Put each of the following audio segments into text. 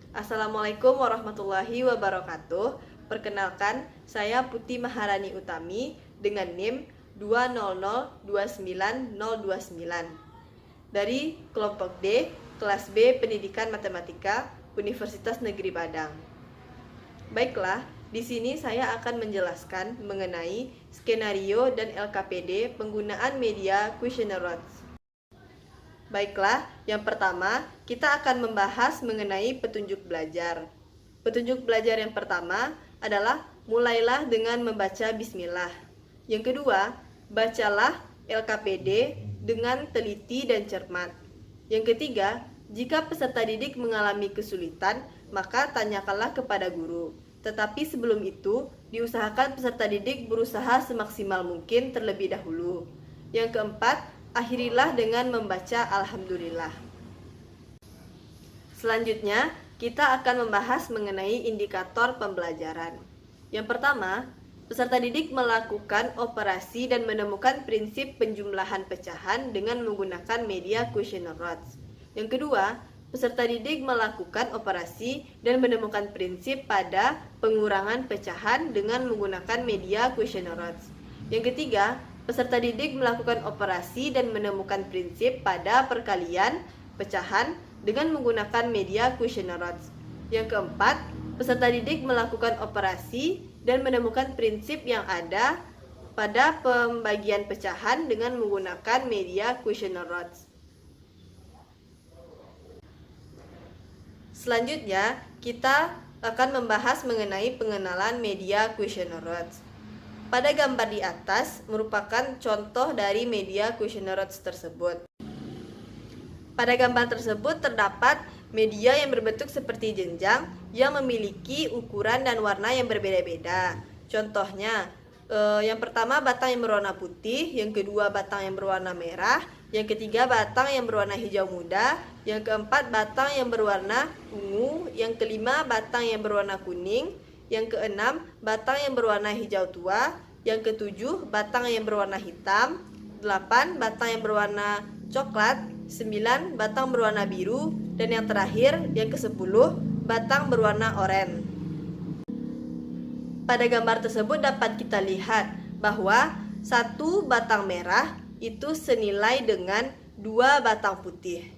Assalamualaikum warahmatullahi wabarakatuh. Perkenalkan, saya Putih Maharani Utami dengan NIM 2002929 dari kelompok D, kelas B Pendidikan Matematika, Universitas Negeri Padang. Baiklah, di sini saya akan menjelaskan mengenai skenario dan LKPD penggunaan media questionnaire rods. Baiklah, yang pertama kita akan membahas mengenai petunjuk belajar. Petunjuk belajar yang pertama adalah mulailah dengan membaca bismillah. Yang kedua, bacalah LKPD dengan teliti dan cermat. Yang ketiga, jika peserta didik mengalami kesulitan, maka tanyakanlah kepada guru. Tetapi sebelum itu, diusahakan peserta didik berusaha semaksimal mungkin terlebih dahulu. Yang keempat, akhirilah dengan membaca Alhamdulillah. Selanjutnya, kita akan membahas mengenai indikator pembelajaran. Yang pertama, peserta didik melakukan operasi dan menemukan prinsip penjumlahan pecahan dengan menggunakan media questionnaire rods. Yang kedua, peserta didik melakukan operasi dan menemukan prinsip pada pengurangan pecahan dengan menggunakan media questionnaire rods. Yang ketiga, peserta didik melakukan operasi dan menemukan prinsip pada perkalian pecahan dengan menggunakan media questionnaire rods. Yang keempat, peserta didik melakukan operasi dan menemukan prinsip yang ada pada pembagian pecahan dengan menggunakan media questionnaire rods. Selanjutnya, kita akan membahas mengenai pengenalan media questionnaire rods. Pada gambar di atas merupakan contoh dari media questionnaire rods tersebut. Pada gambar tersebut terdapat media yang berbentuk seperti jenjang yang memiliki ukuran dan warna yang berbeda-beda. Contohnya, yang pertama batang yang berwarna putih, yang kedua batang yang berwarna merah, yang ketiga batang yang berwarna hijau muda, yang keempat batang yang berwarna ungu, yang kelima batang yang berwarna kuning, yang keenam, batang yang berwarna hijau tua. Yang ketujuh, batang yang berwarna hitam. 8, batang yang berwarna coklat. 9, batang berwarna biru. Dan yang terakhir, yang ke-10, batang berwarna oranye. Pada gambar tersebut dapat kita lihat bahwa satu batang merah itu senilai dengan 2 batang putih.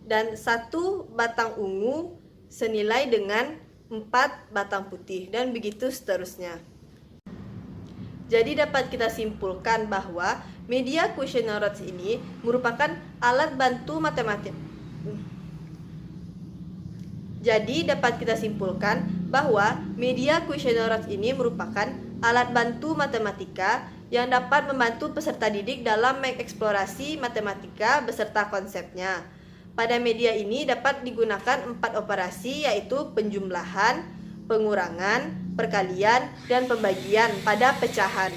Dan satu batang ungu senilai dengan 4 batang putih, dan begitu seterusnya. Jadi dapat kita simpulkan bahwa media questionnaire rods ini merupakan alat bantu matematika. Jadi dapat kita simpulkan bahwa media questionnaire rods ini merupakan alat bantu matematika yang dapat membantu peserta didik dalam mengeksplorasi matematika beserta konsepnya. Pada media ini dapat digunakan 4 operasi, yaitu penjumlahan, pengurangan, perkalian, dan pembagian pada pecahan.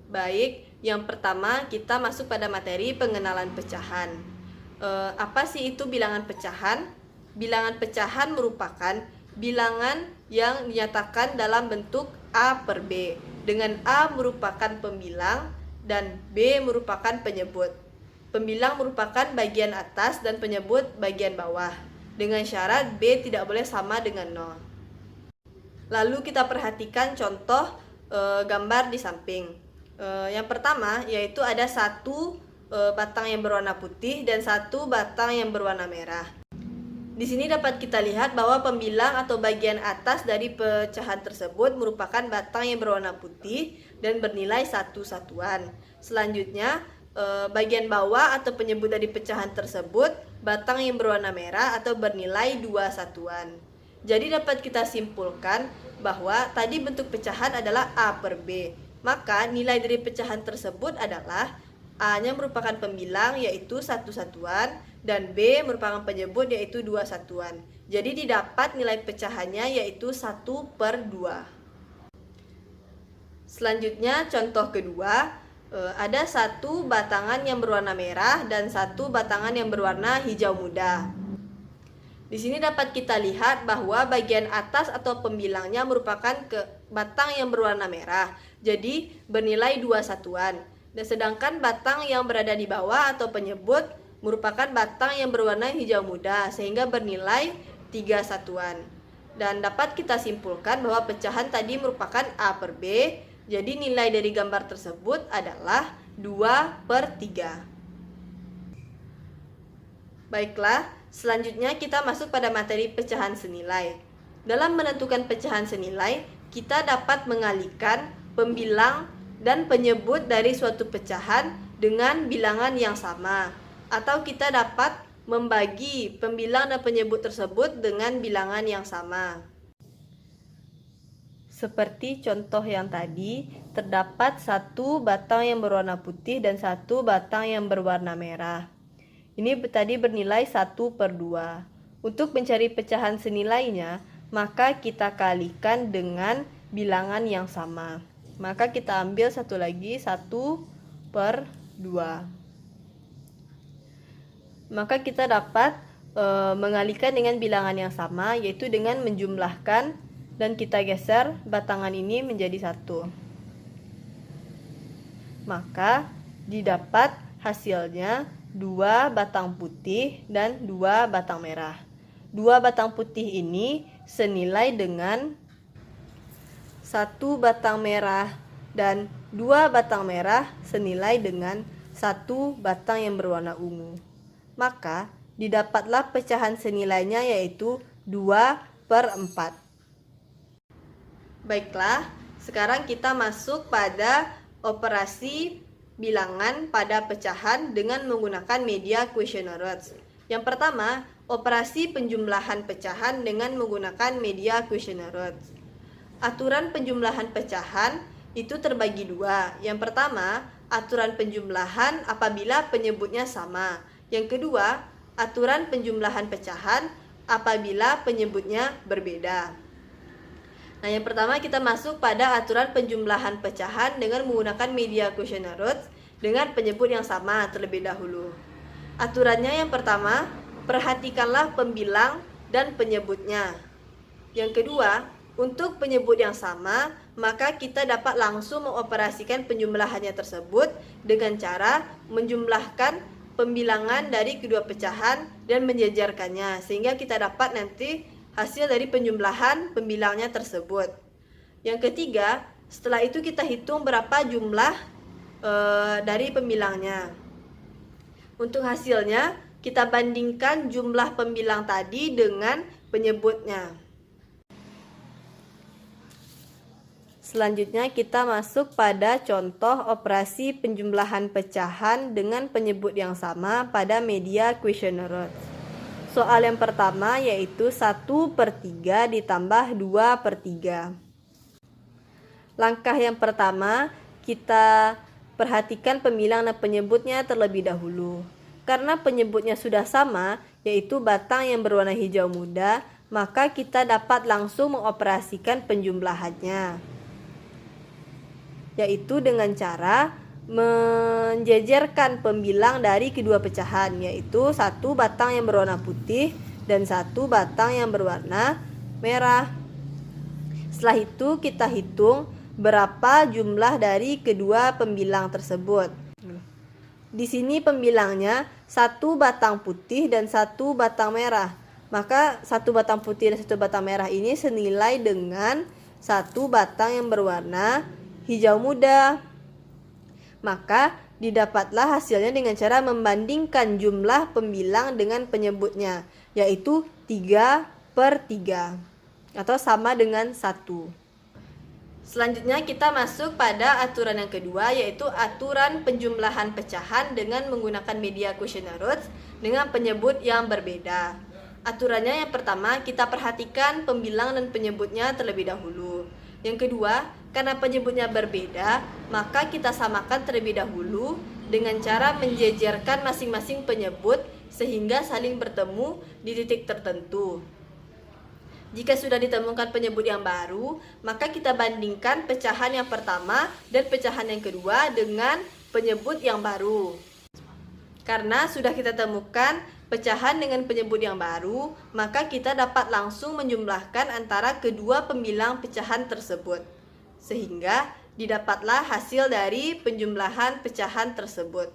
Baik, yang pertama kita masuk pada materi pengenalan pecahan. Apa sih itu bilangan pecahan? Bilangan pecahan merupakan bilangan yang dinyatakan dalam bentuk A per B, dengan A merupakan pembilang dan B merupakan penyebut. Pembilang merupakan bagian atas dan penyebut bagian bawah, dengan syarat B tidak boleh sama dengan 0. Lalu kita perhatikan contoh gambar di samping. Yang pertama yaitu ada satu batang yang berwarna putih dan satu batang yang berwarna merah. Di sini dapat kita lihat bahwa pembilang atau bagian atas dari pecahan tersebut merupakan batang yang berwarna putih dan bernilai 1 satuan. Selanjutnya, bagian bawah atau penyebut dari pecahan tersebut batang yang berwarna merah atau bernilai 2 satuan. Jadi dapat kita simpulkan bahwa tadi bentuk pecahan adalah A per B. Maka nilai dari pecahan tersebut adalah A-nya merupakan pembilang yaitu 1 satuan dan B merupakan penyebut yaitu 2 satuan. Jadi didapat nilai pecahannya yaitu 1 per 2. Selanjutnya contoh kedua, ada satu batangan yang berwarna merah dan satu batangan yang berwarna hijau muda. Di sini dapat kita lihat bahwa bagian atas atau pembilangnya merupakan batang yang berwarna merah, jadi bernilai 2 satuan. Dan sedangkan batang yang berada di bawah atau penyebut merupakan batang yang berwarna hijau muda sehingga bernilai 3 satuan. Dan dapat kita simpulkan bahwa pecahan tadi merupakan A per B, jadi nilai dari gambar tersebut adalah 2/3. Baiklah, selanjutnya kita masuk pada materi pecahan senilai. Dalam menentukan pecahan senilai, kita dapat mengalihkan pembilang dan penyebut dari suatu pecahan dengan bilangan yang sama, atau kita dapat membagi pembilang dan penyebut tersebut dengan bilangan yang sama. Seperti contoh yang tadi, terdapat satu batang yang berwarna putih dan satu batang yang berwarna merah. Ini tadi bernilai 1/2. Untuk mencari pecahan senilainya, maka kita kalikan dengan bilangan yang sama. Maka kita ambil satu lagi, 1/2. Maka kita dapat mengalihkan dengan bilangan yang sama, yaitu dengan menjumlahkan dan kita geser batangan ini menjadi 1. Maka didapat hasilnya 2 batang putih dan 2 batang merah. 2 batang putih ini senilai dengan 1 batang merah dan 2 batang merah senilai dengan 1 batang yang berwarna ungu. Maka didapatlah pecahan senilainya yaitu 2/4. Baiklah, sekarang kita masuk pada operasi bilangan pada pecahan dengan menggunakan media Questionnaires. Yang pertama, operasi penjumlahan pecahan dengan menggunakan media Questionnaires. Aturan penjumlahan pecahan itu terbagi dua. Yang pertama, aturan penjumlahan apabila penyebutnya sama. Yang kedua, aturan penjumlahan pecahan apabila penyebutnya berbeda. Nah, yang pertama kita masuk pada aturan penjumlahan pecahan dengan menggunakan media Questionnaires dengan penyebut yang sama terlebih dahulu. Aturannya yang pertama, perhatikanlah pembilang dan penyebutnya. Yang kedua, untuk penyebut yang sama, maka kita dapat langsung mengoperasikan penjumlahannya tersebut dengan cara menjumlahkan pembilangan dari kedua pecahan dan menjejerkannya, sehingga kita dapat nanti hasil dari penjumlahan pembilangnya tersebut. Yang ketiga, setelah itu kita hitung berapa jumlah dari pembilangnya. Untuk hasilnya, kita bandingkan jumlah pembilang tadi dengan penyebutnya. Selanjutnya kita masuk pada contoh operasi penjumlahan pecahan dengan penyebut yang sama pada media Questionnaires. Soal yang pertama yaitu 1/3 ditambah 2/3. Langkah yang pertama, kita perhatikan pembilang dan penyebutnya terlebih dahulu. Karena penyebutnya sudah sama, yaitu batang yang berwarna hijau muda, maka kita dapat langsung mengoperasikan penjumlahannya, yaitu dengan cara menjejerkan pembilang dari kedua pecahan, yaitu satu batang yang berwarna putih dan satu batang yang berwarna merah. Setelah itu kita hitung berapa jumlah dari kedua pembilang tersebut. Di sini pembilangnya satu batang putih dan satu batang merah. Maka satu batang putih dan satu batang merah ini senilai dengan satu batang yang berwarna hijau muda. Maka didapatlah hasilnya dengan cara membandingkan jumlah pembilang dengan penyebutnya, yaitu 3/3 atau sama dengan 1. Selanjutnya kita masuk pada aturan yang kedua, yaitu aturan penjumlahan pecahan dengan menggunakan media Questionnaires dengan penyebut yang berbeda. Aturannya yang pertama, kita perhatikan pembilang dan penyebutnya terlebih dahulu. Yang kedua, karena penyebutnya berbeda, maka kita samakan terlebih dahulu dengan cara menjejerkan masing-masing penyebut sehingga saling bertemu di titik tertentu. Jika sudah ditemukan penyebut yang baru, maka kita bandingkan pecahan yang pertama dan pecahan yang kedua dengan penyebut yang baru. Karena sudah kita temukan pecahan dengan penyebut yang baru, maka kita dapat langsung menjumlahkan antara kedua pembilang pecahan tersebut, sehingga didapatlah hasil dari penjumlahan pecahan tersebut.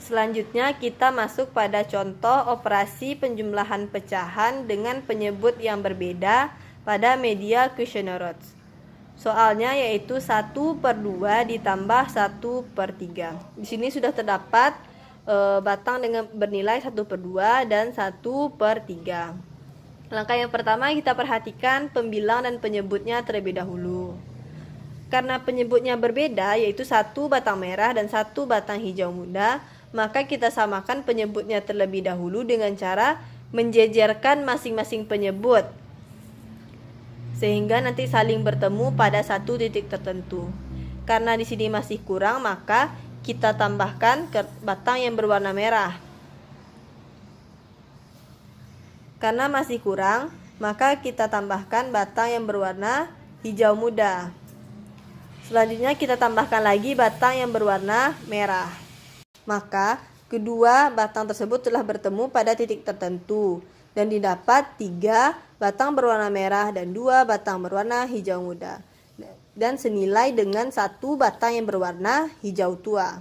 Selanjutnya kita masuk pada contoh operasi penjumlahan pecahan dengan penyebut yang berbeda pada media Questionnaires. Soalnya yaitu 1/2 ditambah 1/3. Di sini sudah terdapat batang dengan bernilai 1/2 dan 1/3. Langkah yang pertama kita perhatikan pembilang dan penyebutnya terlebih dahulu. Karena penyebutnya berbeda yaitu 1 batang merah dan 1 batang hijau muda, maka kita samakan penyebutnya terlebih dahulu dengan cara menjejerkan masing-masing penyebut sehingga nanti saling bertemu pada satu titik tertentu. Karena di sini masih kurang, maka kita tambahkan batang yang berwarna merah. Karena masih kurang, maka kita tambahkan batang yang berwarna hijau muda. Selanjutnya kita tambahkan lagi batang yang berwarna merah. Maka kedua batang tersebut telah bertemu pada titik tertentu dan didapat 3 batang berwarna merah dan 2 batang berwarna hijau muda dan senilai dengan 1 batang yang berwarna hijau tua.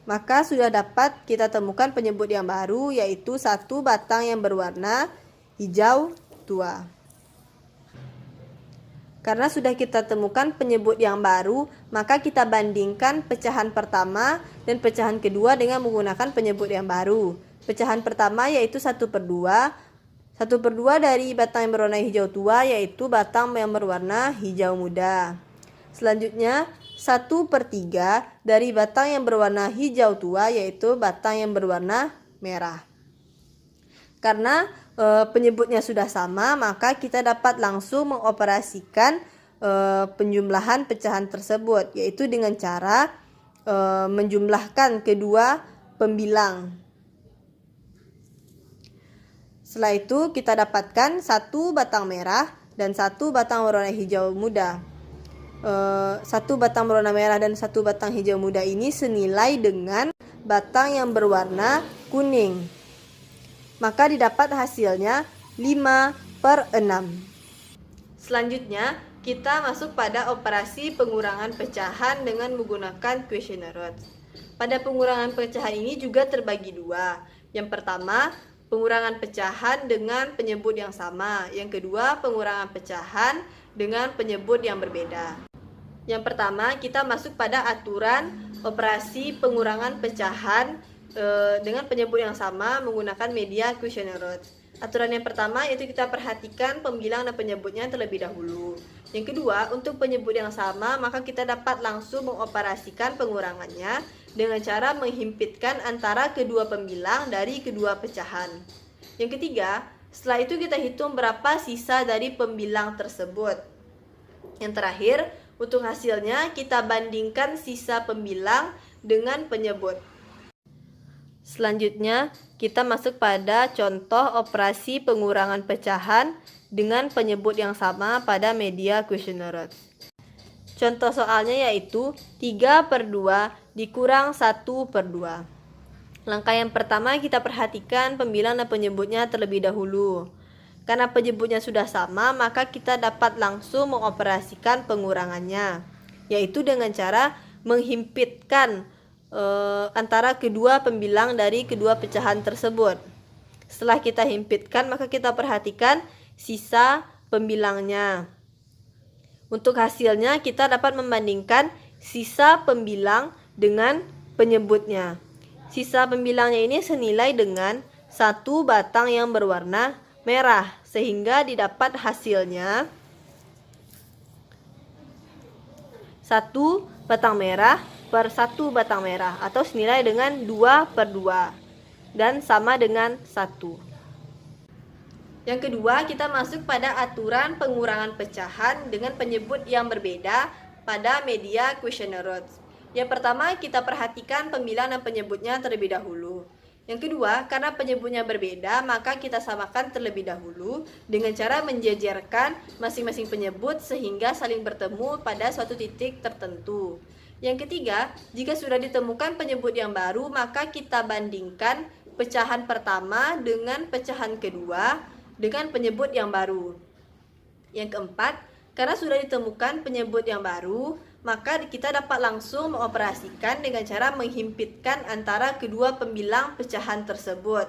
Maka sudah dapat kita temukan penyebut yang baru yaitu 1 batang yang berwarna hijau tua. Karena sudah kita temukan penyebut yang baru, maka kita bandingkan pecahan pertama dan pecahan kedua dengan menggunakan penyebut yang baru. Pecahan pertama yaitu 1/2. 1/2 dari batang yang berwarna hijau tua yaitu batang yang berwarna hijau muda. Selanjutnya 1/3 dari batang yang berwarna hijau tua yaitu batang yang berwarna merah. Karena penyebutnya sudah sama, maka kita dapat langsung mengoperasikan penjumlahan pecahan tersebut, yaitu dengan cara menjumlahkan kedua pembilang. Setelah itu kita dapatkan 1 batang merah dan 1 batang berwarna hijau muda. 1 batang berwarna merah dan 1 batang hijau muda ini senilai dengan batang yang berwarna kuning. Maka didapat hasilnya 5/6. Selanjutnya kita masuk pada operasi pengurangan pecahan dengan menggunakan Questionnaires. Pada pengurangan pecahan ini juga terbagi dua. Yang pertama, pengurangan pecahan dengan penyebut yang sama. Yang kedua, pengurangan pecahan dengan penyebut yang berbeda. Yang pertama, kita masuk pada aturan operasi pengurangan pecahan dengan penyebut yang sama menggunakan media Questionnaires. Aturan yang pertama yaitu kita perhatikan pembilang dan penyebutnya terlebih dahulu. Yang kedua, untuk penyebut yang sama maka kita dapat langsung mengoperasikan pengurangannya dengan cara menghimpitkan antara kedua pembilang dari kedua pecahan. Yang ketiga, setelah itu kita hitung berapa sisa dari pembilang tersebut. Yang terakhir, untuk hasilnya kita bandingkan sisa pembilang dengan penyebut. Selanjutnya, kita masuk pada contoh operasi pengurangan pecahan dengan penyebut yang sama pada media Questionnaires. Contoh soalnya yaitu 3/2 dikurang 1/2. Langkah yang pertama kita perhatikan pembilang dan penyebutnya terlebih dahulu. Karena penyebutnya sudah sama, maka kita dapat langsung mengoperasikan pengurangannya, yaitu dengan cara menghimpitkan antara kedua pembilang dari kedua pecahan tersebut. Setelah kita himpitkan, maka kita perhatikan sisa pembilangnya. Untuk hasilnya kita dapat membandingkan sisa pembilang dengan penyebutnya. Sisa pembilangnya ini senilai dengan 1 batang yang berwarna merah, sehingga didapat hasilnya 1 batang merah per 1 batang merah atau senilai dengan 2/2 dan sama dengan 1. Yang kedua, kita masuk pada aturan pengurangan pecahan dengan penyebut yang berbeda pada media Questionnaires. Yang pertama, kita perhatikan pembilang dan penyebutnya terlebih dahulu. Yang kedua, karena penyebutnya berbeda, maka kita samakan terlebih dahulu dengan cara menjejerkan masing-masing penyebut sehingga saling bertemu pada suatu titik tertentu. Yang ketiga, jika sudah ditemukan penyebut yang baru, maka kita bandingkan pecahan pertama dengan pecahan kedua dengan penyebut yang baru. Yang keempat, karena sudah ditemukan penyebut yang baru, maka kita dapat langsung mengoperasikan dengan cara menghimpitkan antara kedua pembilang pecahan tersebut.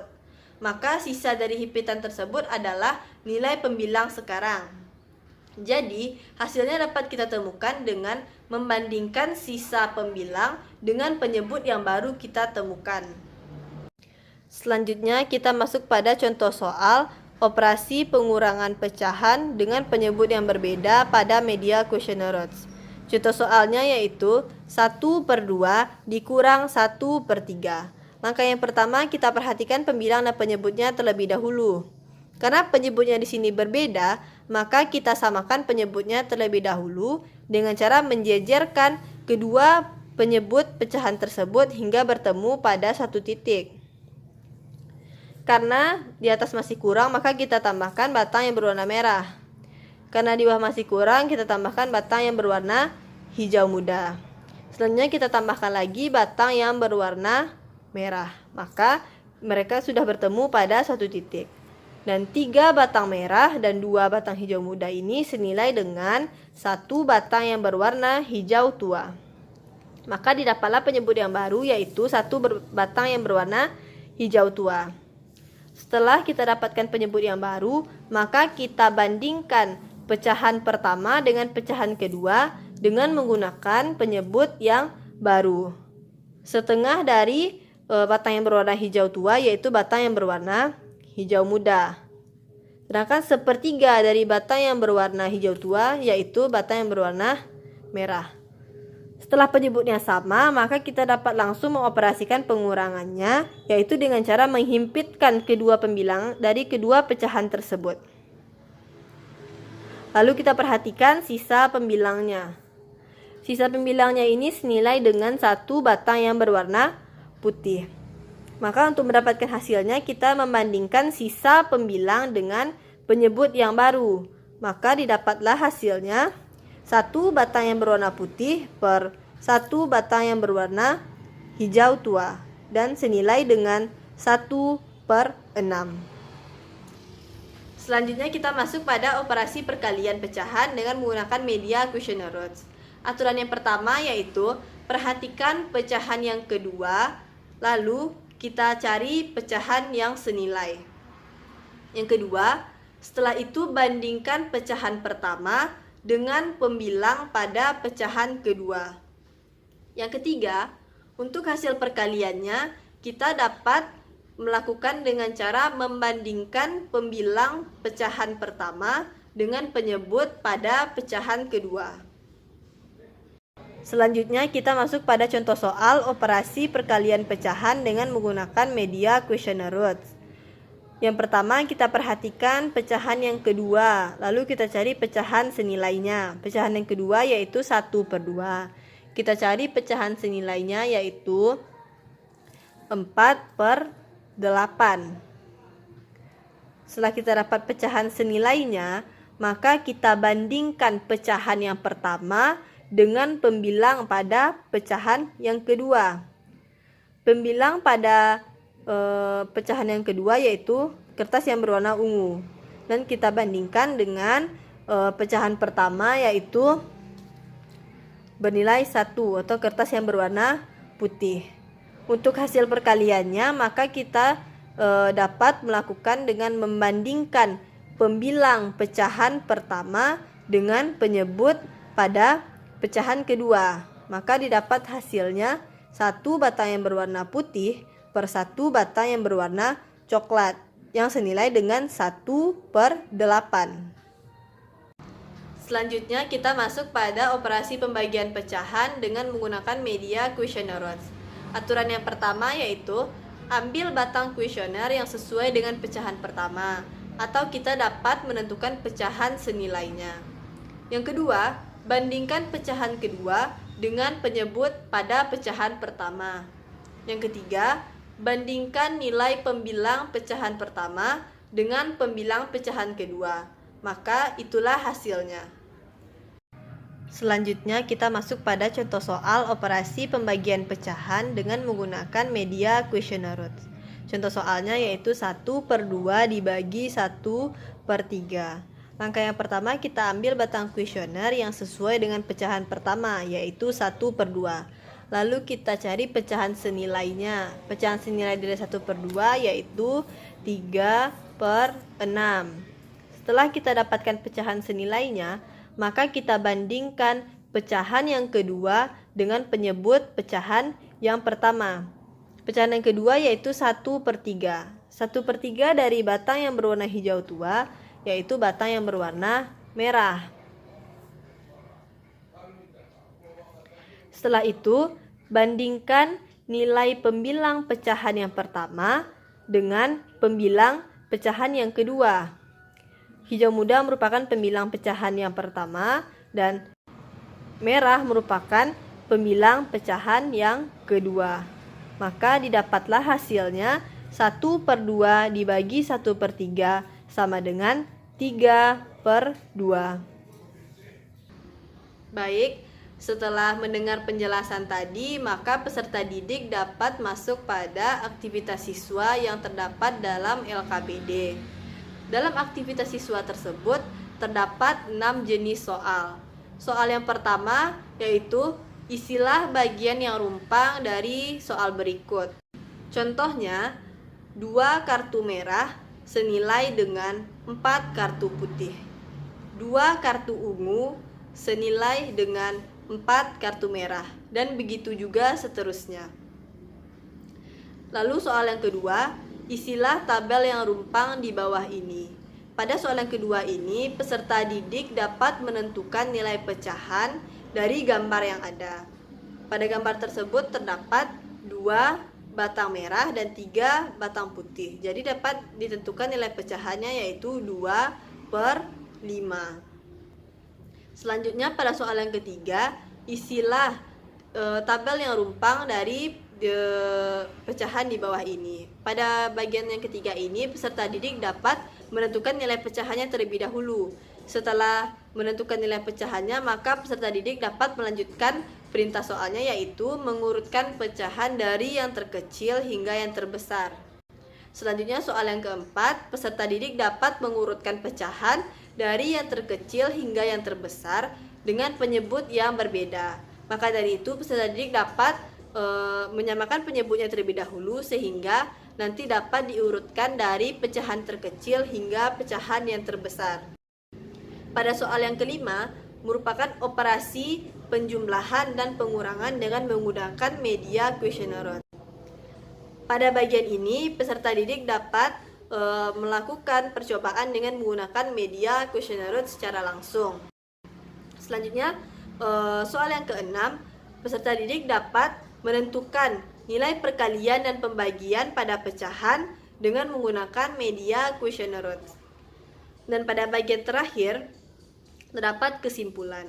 Maka sisa dari himpitan tersebut adalah nilai pembilang sekarang. Jadi, hasilnya dapat kita temukan dengan membandingkan sisa pembilang dengan penyebut yang baru kita temukan. Selanjutnya, kita masuk pada contoh soal operasi pengurangan pecahan dengan penyebut yang berbeda pada media questionnaires. Contoh soalnya yaitu 1/2 dikurang 1/3. Langkah yang pertama, kita perhatikan pembilang dan penyebutnya terlebih dahulu. Karena penyebutnya di sini berbeda, maka kita samakan penyebutnya terlebih dahulu dengan cara menjejerkan kedua penyebut pecahan tersebut hingga bertemu pada satu titik. Karena di atas masih kurang, maka kita tambahkan batang yang berwarna merah. Karena di bawah masih kurang, kita tambahkan batang yang berwarna hijau muda. Selanjutnya kita tambahkan lagi batang yang berwarna merah. Maka mereka sudah bertemu pada satu titik. Dan 3 batang merah dan 2 batang hijau muda ini senilai dengan 1 batang yang berwarna hijau tua. Maka didapatlah penyebut yang baru, yaitu 1 batang yang berwarna hijau tua. Setelah kita dapatkan penyebut yang baru, maka kita bandingkan pecahan pertama dengan pecahan kedua dengan menggunakan penyebut yang baru. Setengah dari batang yang berwarna hijau tua yaitu batang yang berwarna hijau muda. Sedangkan 1/3 dari batang yang berwarna hijau tua yaitu batang yang berwarna merah. Setelah penyebutnya sama, maka kita dapat langsung mengoperasikan pengurangannya, yaitu dengan cara menghimpitkan kedua pembilang dari kedua pecahan tersebut. Lalu kita perhatikan sisa pembilangnya. Sisa pembilangnya ini senilai dengan 1 batang yang berwarna putih. Maka untuk mendapatkan hasilnya, kita membandingkan sisa pembilang dengan penyebut yang baru. Maka didapatlah hasilnya 1 batang yang berwarna putih per 1 batang yang berwarna hijau tua dan senilai dengan 1/6. Selanjutnya kita masuk pada operasi perkalian pecahan dengan menggunakan media questionnaires. Aturan yang pertama yaitu perhatikan pecahan yang kedua, lalu kita cari pecahan yang senilai. Yang kedua, setelah itu bandingkan pecahan pertama dengan pembilang pada pecahan kedua. Yang ketiga, untuk hasil perkaliannya kita dapat melakukan dengan cara membandingkan pembilang pecahan pertama dengan penyebut pada pecahan kedua. Selanjutnya kita masuk pada contoh soal operasi perkalian pecahan dengan menggunakan media questionnaires. Yang pertama, kita perhatikan pecahan yang kedua, lalu kita cari pecahan senilainya. Pecahan yang kedua yaitu 1/2. Kita cari pecahan senilainya yaitu 4/8. Setelah kita dapat pecahan senilainya, maka kita bandingkan pecahan yang pertama dengan pembilang pada pecahan yang kedua. Pembilang pada pecahan yang kedua yaitu kertas yang berwarna ungu, dan kita bandingkan dengan pecahan pertama yaitu bernilai 1 atau kertas yang berwarna putih. Untuk hasil perkaliannya, maka kita dapat melakukan dengan membandingkan pembilang pecahan pertama dengan penyebut pada pecahan kedua. Maka didapat hasilnya 1 batang yang berwarna putih per 1 batang yang berwarna coklat yang senilai dengan 1/8. Selanjutnya kita masuk pada operasi pembagian pecahan dengan menggunakan media questionnaires. Aturan yang pertama yaitu ambil batang kuesioner yang sesuai dengan pecahan pertama, atau kita dapat menentukan pecahan senilainya. Yang kedua, bandingkan pecahan kedua dengan penyebut pada pecahan pertama. Yang ketiga, bandingkan nilai pembilang pecahan pertama dengan pembilang pecahan kedua. Maka itulah hasilnya. Selanjutnya kita masuk pada contoh soal operasi pembagian pecahan dengan menggunakan media questionnaires. Contoh soalnya yaitu 1/2 dibagi 1/3. Langkah yang pertama, kita ambil batang kuesioner yang sesuai dengan pecahan pertama, yaitu 1/2. Lalu kita cari pecahan senilainya. Pecahan senilai dari 1/2 yaitu 3/6. Setelah kita dapatkan pecahan senilainya, maka kita bandingkan pecahan yang kedua dengan penyebut pecahan yang pertama. Pecahan yang kedua yaitu 1/3. 1/3 dari batang yang berwarna hijau tua yaitu batang yang berwarna merah. Setelah itu, bandingkan nilai pembilang pecahan yang pertama dengan pembilang pecahan yang kedua. Hijau muda merupakan pembilang pecahan yang pertama dan merah merupakan pembilang pecahan yang kedua. Maka didapatlah hasilnya 1/2 dibagi 1/3 sama dengan 3/2. Baik, setelah mendengar penjelasan tadi, maka peserta didik dapat masuk pada aktivitas siswa yang terdapat dalam LKPD. Dalam aktivitas siswa tersebut terdapat 6 jenis soal. Soal yang pertama yaitu isilah bagian yang rumpang dari soal berikut. Contohnya, 2 kartu merah senilai dengan 4 kartu putih. 2 kartu ungu senilai dengan 4 kartu merah, dan begitu juga seterusnya. Lalu soal yang kedua, isilah tabel yang rumpang di bawah ini. Pada soal yang kedua ini, peserta didik dapat menentukan nilai pecahan dari gambar yang ada. Pada gambar tersebut terdapat 2 batang merah dan 3 batang putih. Jadi dapat ditentukan nilai pecahannya yaitu 2/5. Selanjutnya pada soal yang ketiga, isilah tabel yang rumpang dari pecahan di bawah ini. Pada bagian yang ketiga ini, peserta didik dapat menentukan nilai pecahannya terlebih dahulu. Setelah menentukan nilai pecahannya, maka peserta didik dapat melanjutkan perintah soalnya, yaitu mengurutkan pecahan dari yang terkecil hingga yang terbesar. Selanjutnya soal yang keempat, peserta didik dapat mengurutkan pecahan dari yang terkecil hingga yang terbesar dengan penyebut yang berbeda. Maka dari itu peserta didik dapat menyamakan penyebutnya terlebih dahulu sehingga nanti dapat diurutkan dari pecahan terkecil hingga pecahan yang terbesar. Pada soal yang kelima, merupakan operasi penjumlahan dan pengurangan dengan menggunakan media questionnaire. Pada bagian ini, peserta didik dapat melakukan percobaan dengan menggunakan media questionnaire secara langsung. Selanjutnya, soal yang keenam, peserta didik dapat menentukan nilai perkalian dan pembagian pada pecahan dengan menggunakan media questionnaire. Dan pada bagian terakhir, terdapat kesimpulan.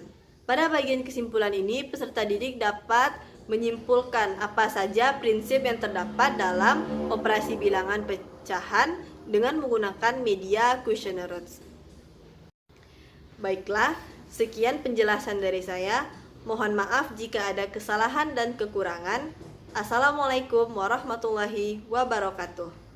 Pada bagian kesimpulan ini, peserta didik dapat menyimpulkan apa saja prinsip yang terdapat dalam operasi bilangan pecahan dengan menggunakan media questionnaire. Baiklah, sekian penjelasan dari saya. Mohon maaf jika ada kesalahan dan kekurangan. Assalamualaikum warahmatullahi wabarakatuh.